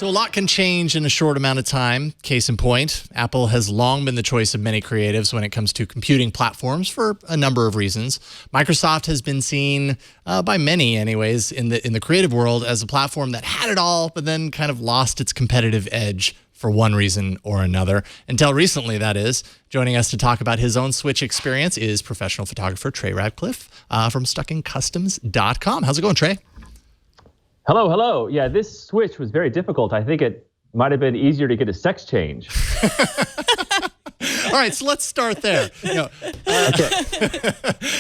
So a lot can change in a short amount of time. Case in point, Apple has long been the choice of many creatives when it comes to computing platforms for a number of reasons. Microsoft has been seen by many, anyways, in the creative world as a platform that had it all, but then kind of lost its competitive edge for one reason or another. Until recently, that is. Joining us to talk about his own Switch experience is professional photographer Trey Ratcliff from StuckInCustoms.com. How's it going, Trey? Hello, hello. Yeah, this Switch was very difficult. I think it might have been easier to get a sex change. All right, so let's start there. Okay.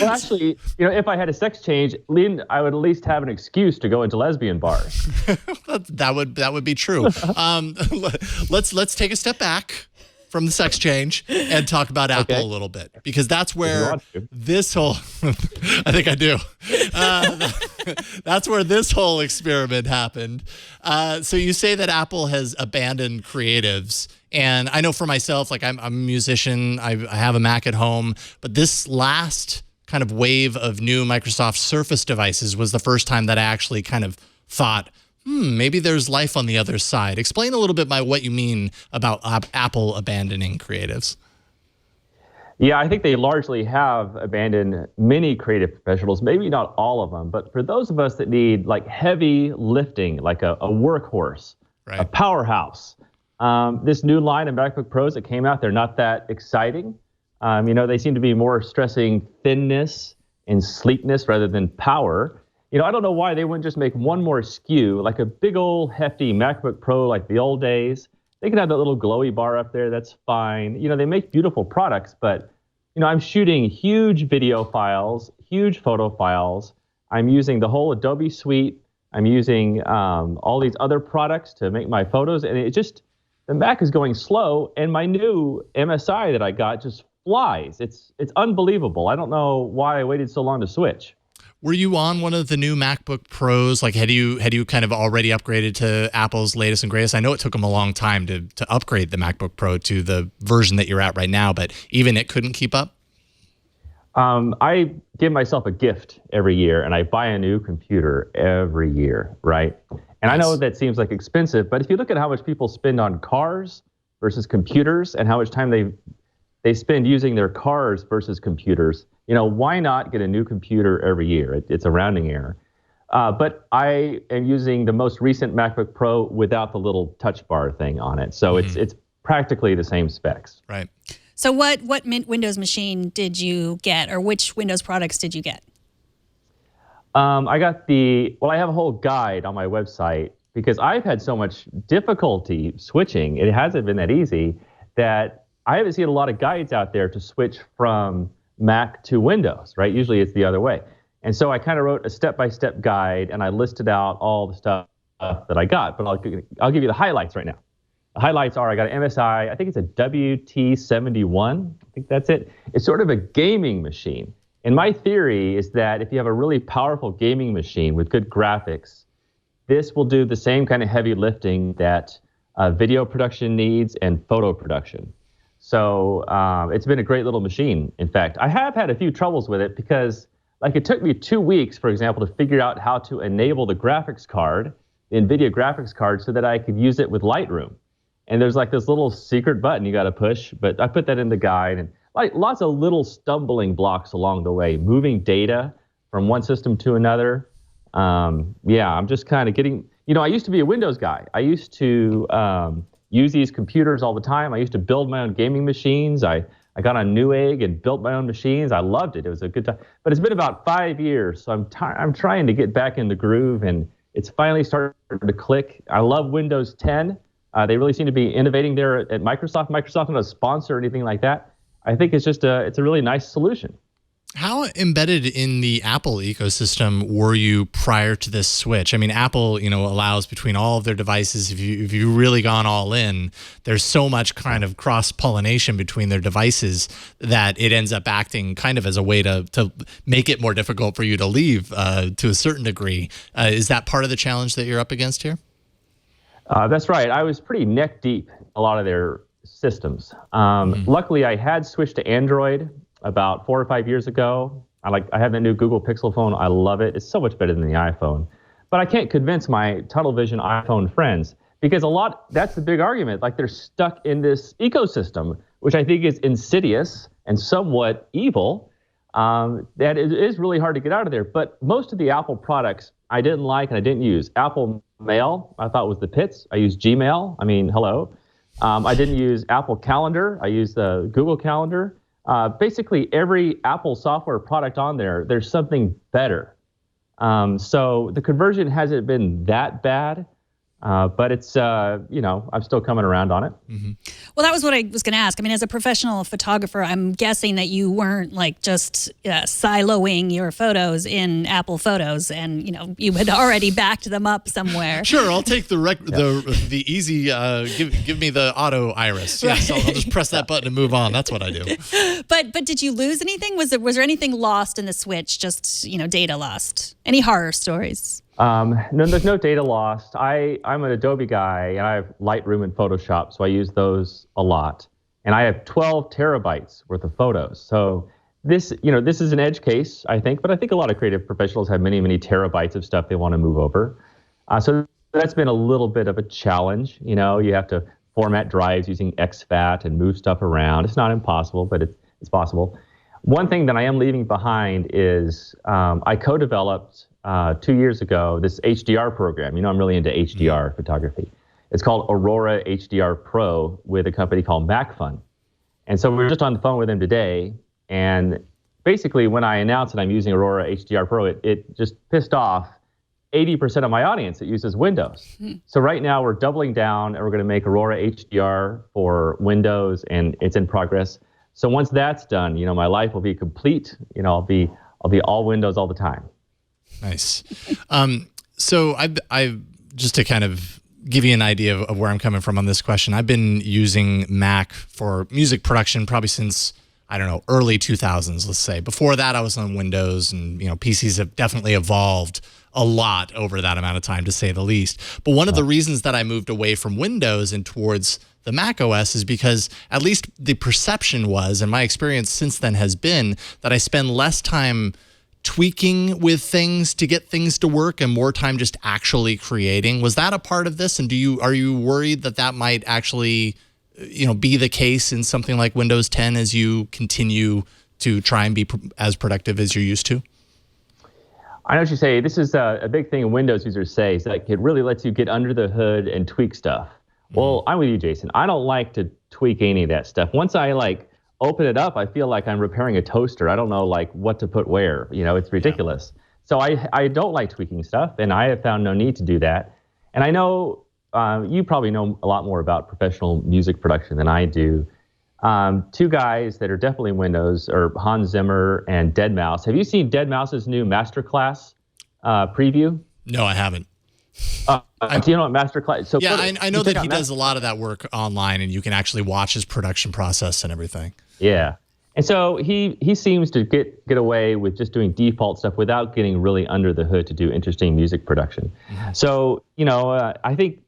Well, actually, if I had a sex change, I would at least have an excuse to go into lesbian bars. that would be true. Let's take a step back from the sex change and talk about Apple a little bit, because that's where this whole I think I do. That's where this whole experiment happened. So you say that Apple has abandoned creatives. And I know for myself, like I'm a musician, I have a Mac at home, but this last kind of wave of new Microsoft Surface devices was the first time that I actually kind of thought, maybe there's life on the other side. Explain a little bit by what you mean about Apple abandoning creatives. Yeah, I think they largely have abandoned many creative professionals, maybe not all of them, but for those of us that need like heavy lifting, like a workhorse, right, a powerhouse, this new line of MacBook Pros that came out, they're not that exciting. They seem to be more stressing thinness and sleekness rather than power. I don't know why they wouldn't just make one more SKU, like a big old hefty MacBook Pro like the old days. They can have that little glowy bar up there, that's fine. They make beautiful products, but I'm shooting huge video files, huge photo files. I'm using the whole Adobe suite. I'm using all these other products to make my photos, and the Mac is going slow, and my new MSI that I got just flies. It's unbelievable. I don't know why I waited so long to switch. Were you on one of the new MacBook Pros? Like, had you kind of already upgraded to Apple's latest and greatest? I know it took them a long time to upgrade the MacBook Pro to the version that you're at right now, but even it couldn't keep up? I give myself a gift every year, and I buy a new computer every year, right? And I know that seems like expensive, but if you look at how much people spend on cars versus computers and how much time they spend using their cars versus computers, why not get a new computer every year? It's a rounding error. But I am using the most recent MacBook Pro without the little touch bar thing on it. So it's practically the same specs. Right. So what Windows machine did you get, or which Windows products did you get? I have a whole guide on my website because I've had so much difficulty switching. It hasn't been that easy that I haven't seen a lot of guides out there to switch from Mac to Windows, right? Usually it's the other way. And so I kind of wrote a step-by-step guide, and I listed out all the stuff that I got, but I'll give you the highlights right now. The highlights are I got an MSI, I think it's a WT71, I think that's it. It's sort of a gaming machine. And my theory is that if you have a really powerful gaming machine with good graphics, this will do the same kind of heavy lifting that video production needs and photo production. So it's been a great little machine. In fact, I have had a few troubles with it because it took me 2 weeks, for example, to figure out how to enable the graphics card, the NVIDIA graphics card, so that I could use it with Lightroom. And there's this little secret button you got to push, but I put that in the guide, and lots of little stumbling blocks along the way, moving data from one system to another. I'm just kind of getting, I used to be a Windows guy. I used to use these computers all the time. I used to build my own gaming machines. I got on Newegg and built my own machines. I loved it. It was a good time. But it's been about 5 years, so I'm trying to get back in the groove, and it's finally starting to click. I love Windows 10. They really seem to be innovating there at Microsoft. Microsoft not a sponsor or anything like that. I think it's just it's a really nice solution. How embedded in the Apple ecosystem were you prior to this switch? I mean, Apple, allows between all of their devices, if you've really gone all in, there's so much kind of cross-pollination between their devices that it ends up acting kind of as a way to make it more difficult for you to leave to a certain degree. Is that part of the challenge that you're up against here? That's right. I was pretty neck deep in a lot of their systems. Luckily, I had switched to Android about 4 or 5 years ago. I have that new Google Pixel phone. I love it. It's so much better than the iPhone. But I can't convince my tunnel vision iPhone friends Because that's the big argument. Like they're stuck in this ecosystem, which I think is insidious and somewhat evil. That it is really hard to get out of there. But most of the Apple products I didn't like and I didn't use. Apple Mail, I thought was the pits. I used Gmail. I mean, hello. I didn't use Apple Calendar. I used the Google Calendar. Basically, every Apple software product on there, there's something better. So the conversion hasn't been that bad. But it's, I'm still coming around on it. Mm-hmm. Well, that was what I was going to ask. I mean, as a professional photographer, I'm guessing that you weren't like just siloing your photos in Apple Photos, and you had already backed them up somewhere. Sure, I'll take the easy. Give me the auto iris. Yes, I'll just press that button and move on. That's what I do. But did you lose anything? Was there anything lost in the switch? Just data lost? Any horror stories? No, there's no data lost. I'm an Adobe guy, and I have Lightroom and Photoshop, so I use those a lot. And I have 12 terabytes worth of photos. So this is an edge case, I think, but I think a lot of creative professionals have many, many terabytes of stuff they want to move over. So that's been a little bit of a challenge. You have to format drives using exFAT and move stuff around. It's not impossible, but it's possible. One thing that I am leaving behind is I co-developed 2 years ago this HDR program. I'm really into HDR photography. It's called Aurora HDR Pro with a company called MacFun. And so we were just on the phone with them today, and basically when I announced that I'm using Aurora HDR Pro, it just pissed off 80% of my audience that uses Windows. So right now we're doubling down, and we're going to make Aurora HDR for Windows, and it's in progress. So once that's done, my life will be complete. I'll be all Windows all the time. Nice. So I just to kind of give you an idea of where I'm coming from on this question, I've been using Mac for music production probably since, I don't know, early 2000s, let's say. Before that, I was on Windows, and PCs have definitely evolved a lot over that amount of time, to say the least. But one of the reasons that I moved away from Windows and towards the Mac OS is because at least the perception was, and my experience since then has been, that I spend less time tweaking with things to get things to work and more time just actually creating. Was that a part of this? And are you worried that might actually, be the case in something like Windows 10 as you continue to try and be as productive as you're used to? I know what you say. This is a big thing Windows users say, is that it really lets you get under the hood and tweak stuff. Well, I'm with you, Jason. I don't like to tweak any of that stuff. Once I open it up, I feel like I'm repairing a toaster. I don't know what to put where. It's ridiculous. Yeah. So I don't like tweaking stuff, and I have found no need to do that. And I know you probably know a lot more about professional music production than I do. Two guys that are definitely Windows are Hans Zimmer and Deadmau5. Have you seen Deadmau5's new Masterclass preview? No, I haven't. Do you know what Masterclass? So yeah, I know that he does a lot of that work online, and you can actually watch his production process and everything. Yeah, and so he seems to get away with just doing default stuff without getting really under the hood to do interesting music production. Mm-hmm. So I think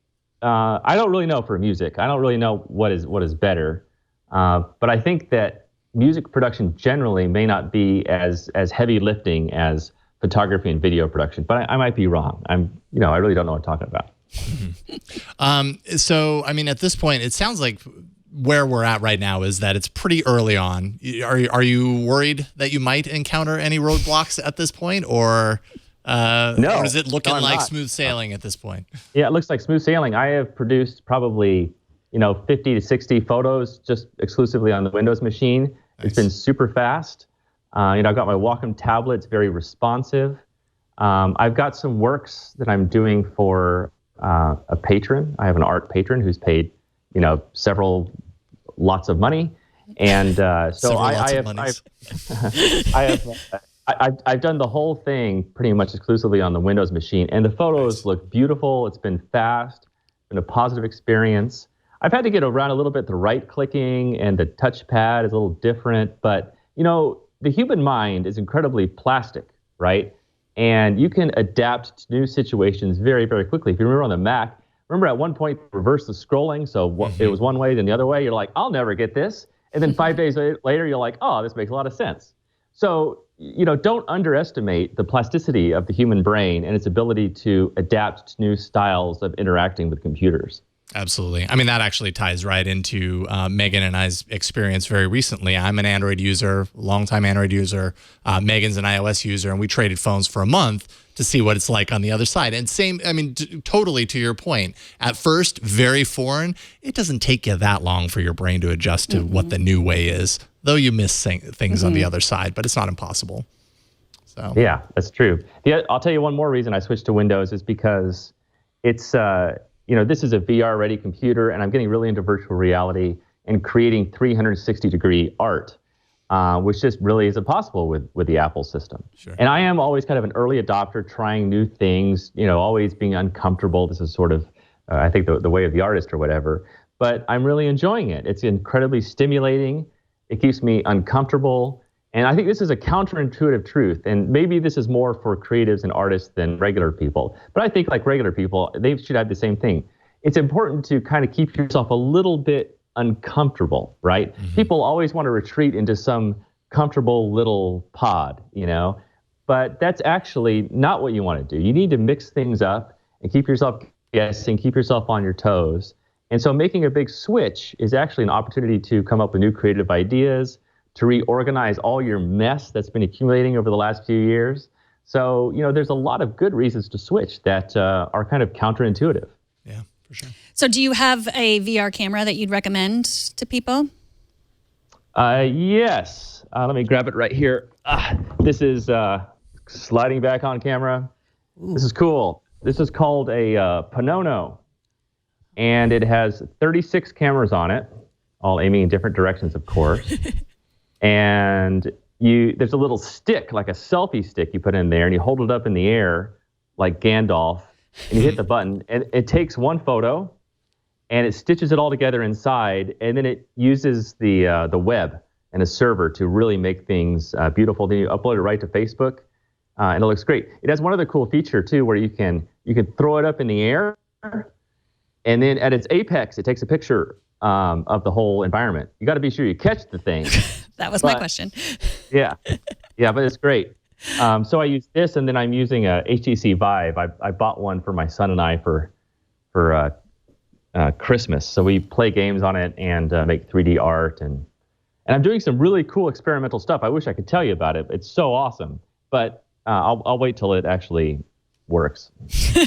I don't really know for music. I don't really know what is better, but I think that music production generally may not be as heavy lifting as photography and video production, but I might be wrong. I really don't know what I'm talking about. Mm-hmm. So, I mean, at this point, it sounds like where we're at right now is that it's pretty early on. Are you worried that you might encounter any roadblocks at this point, or no? Or is it looking like not. smooth sailing at this point? Yeah, it looks like smooth sailing. I have produced probably 50 to 60 photos just exclusively on the Windows machine. Nice. It's been super fast. I've got my Wacom tablet. It's very responsive. I've got some works that I'm doing for a patron. I have an art patron who's paid, several lots of money, and so I've done the whole thing pretty much exclusively on the Windows machine, and the photos look beautiful. It's been fast, been a positive experience. I've had to get around a little bit. The right clicking and the touchpad is a little different, but the human mind is incredibly plastic, right? And you can adapt to new situations very, very quickly. If you remember on the Mac, at one point, reverse the scrolling. So it was one way, then the other way. You're like, I'll never get this. And then 5 days later, you're like, oh, this makes a lot of sense. So don't underestimate the plasticity of the human brain and its ability to adapt to new styles of interacting with computers. Absolutely. I mean, that actually ties right into Megan and I's experience very recently. I'm an Android user, longtime Android user. Megan's an iOS user, and we traded phones for a month to see what it's like on the other side. And same, I mean, totally to your point. At first, very foreign. It doesn't take you that long for your brain to adjust to what the new way is, though you miss things on the other side, but it's not impossible. So yeah, that's true. I'll tell you one more reason I switched to Windows is because it's this is a VR-ready computer, and I'm getting really into virtual reality and creating 360-degree art, which just really isn't possible with the Apple system. Sure. And I am always kind of an early adopter, trying new things, always being uncomfortable. This is sort of, I think, the way of the artist or whatever. But I'm really enjoying it. It's incredibly stimulating. It keeps me uncomfortable. And I think this is a counterintuitive truth. And maybe this is more for creatives and artists than regular people. But I think like regular people, they should have the same thing. It's important to kind of keep yourself a little bit uncomfortable, right? Mm-hmm. People always want to retreat into some comfortable little pod, but that's actually not what you want to do. You need to mix things up and keep yourself guessing, keep yourself on your toes. And so making a big switch is actually an opportunity to come up with new creative ideas, to reorganize all your mess that's been accumulating over the last few years. So, there's a lot of good reasons to switch that are kind of counterintuitive. Yeah, for sure. So do you have a VR camera that you'd recommend to people? Yes. Let me grab it right here. This is sliding back on camera. Ooh. This is cool. This is called a Panono. And it has 36 cameras on it, all aiming in different directions, of course. And there's a little stick, like a selfie stick you put in there, and you hold it up in the air like Gandalf, and you hit the button, and it takes one photo, and it stitches it all together inside, and then it uses the web and a server to really make things beautiful. Then you upload it right to Facebook, and it looks great. It has one other cool feature, too, where you can throw it up in the air, and then at its apex, it takes a picture of the whole environment. You got to be sure you catch the thing. That was my question. Yeah, but it's great. So I use this, and then I'm using a HTC Vive. I bought one for my son and I for Christmas. So we play games on it and make 3D art, and I'm doing some really cool experimental stuff. I wish I could tell you about it. It's so awesome, but I'll wait till it actually works.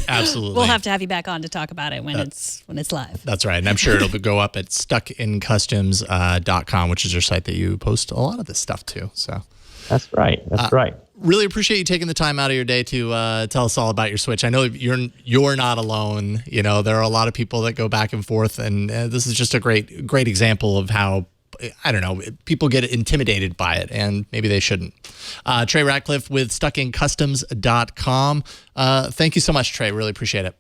Absolutely. We'll have to have you back on to talk about it when it's live. That's right. And I'm sure it'll go up at stuckincustoms.com, which is your site that you post a lot of this stuff to. So that's right. That's right. Really appreciate you taking the time out of your day to tell us all about your Switch. I know you're not alone. There are a lot of people that go back and forth, and this is just a great example of how, I don't know, people get intimidated by it, and maybe they shouldn't. Trey Ratcliff with stuckincustoms.com. Thank you so much, Trey. Really appreciate it.